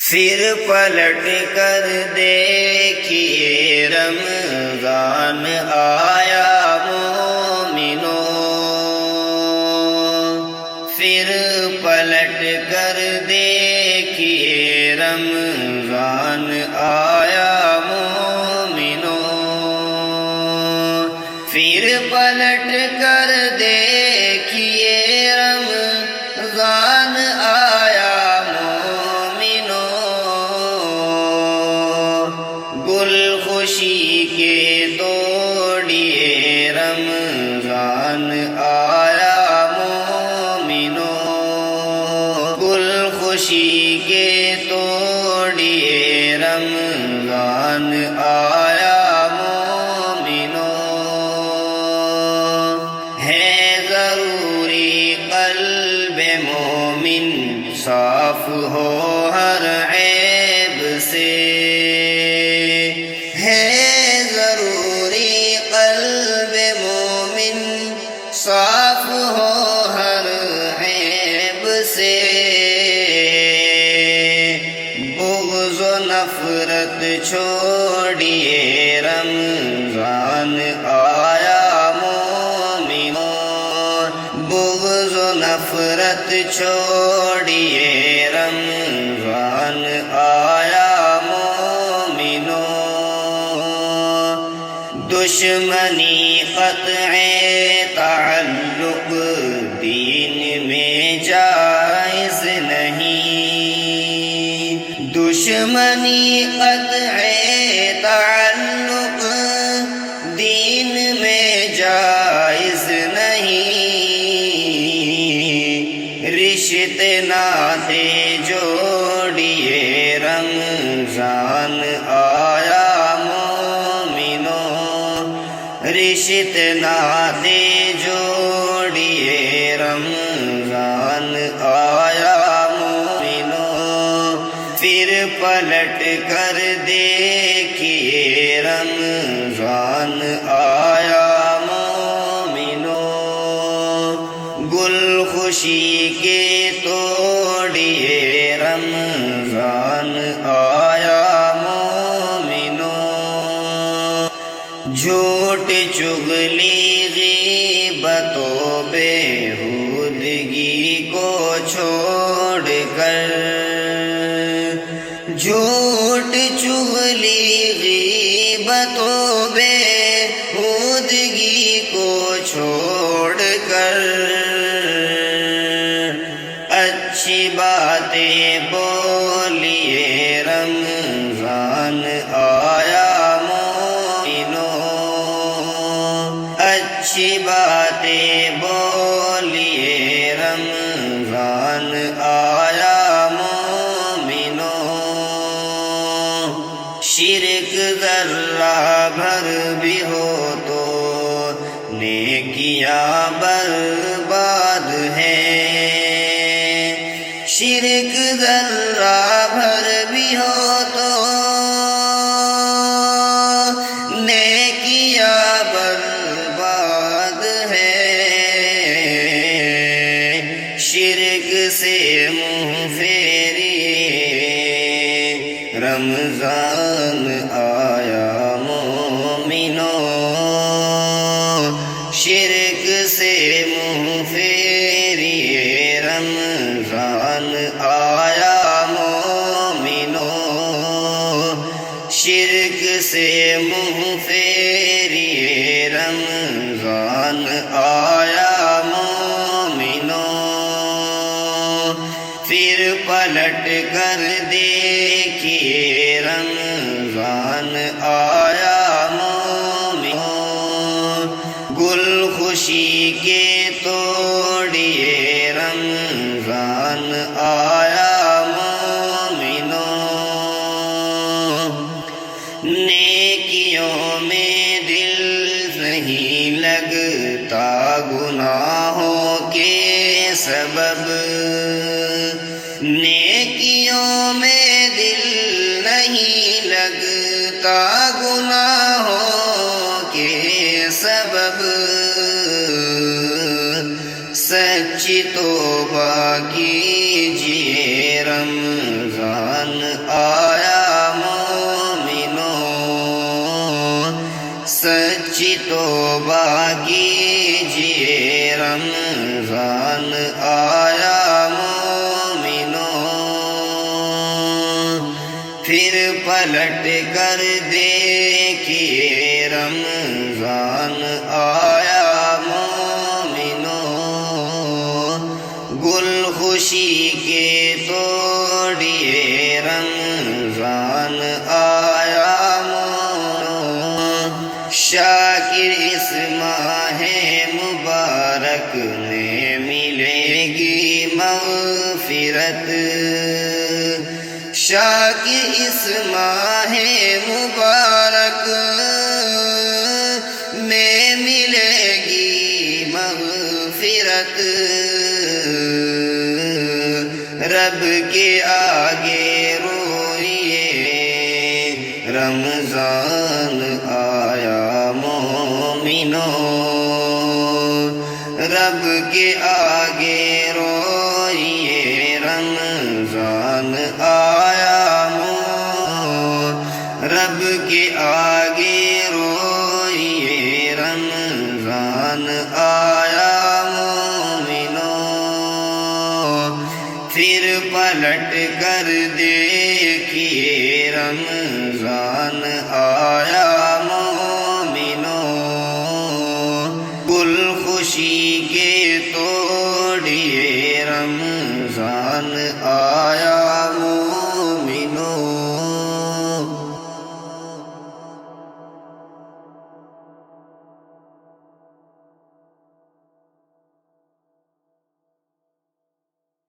پھر پلٹ کر دیکھیے رمضان آیا مومنوں، پھر پلٹ کر دیکھیے رمضان آیا مومنوں، پھر پلٹ کر دیکھیے رمضان آیا گل خوشی کے توڑیے رمضان آیا مومنوں، گل خوشی کے توڑیے رمضان آیا مومنوں، ہے ضروری قلب مومن صاف ہو ہر عیب سے، صاف ہو ہر عیب سے، بغض و نفرت چھوڑیے رمضان آیا مومنوں، بغض و نفرت چھوڑیے رمضان آیا مومنوں، دشمنی قطع تعلق دین میں جائز نہیں، دشمنی قطع تعلق دین میں جائز نہیں، رشتے ناطے جوڑیے رمضان آیا رشتے ناطے جوڑیے رمضان آیا مومنوں، پھر پلٹ کر دیکھیے رمضان آیا مومنوں، گل خوشی کے توڑیے رمضان آیا جھوٹ چغلی غیبت و بیہودگی کو چھوڑ کر، جھوٹ چغلی غیبت و بیہودگی کو چھوڑ کر، اچھی باتیں بولیے رمضان آیا اچھی باتیں بولیے رمضان آیا مومنوں، شرک ذرہ بھر بھی ہو تو نیکیاں برباد ہیں، شرک ذرہ بھر بھی ہو تو نیکیاں برباد شرک سے منہ پھیریے رمضان آیا مومنوں، شرک سے منہ پھیریے رمضان آیا مومنوں، شرک سے منہ پھیریے رمضان آیا پھر پلٹ کر دیکھیے رمضان آیا مومنوں، گل خوشی کے توڑیے رمضان آیا مومنوں، نیکیوں میں دل نہیں لگتا گناہوں کے سبب، نیکیوں میں دل نہیں لگتا گناہوں کے سبب، سچی توبہ کیجئے رمضان پھر پلٹ کر دیکھیے رمضان آیا مومنوں، گل خوشی کے توڑیے رمضان آیا مومنوں، شاکر اس ماہ مبارک میں ملے گی مغفرت، شاکر اس ماہ مبارک میں ملے گی مغفرت، رب کے آگے روئیے رمضان آیا مومنوں، رب کے آگے روئیے رمضان آیا رب کے آگے روئیے رمضان آیا مومنوں، پھر پلٹ کر دیکھیے رمضان آیا مومنوں، گل خوشی کے توڑیے رمضان آیا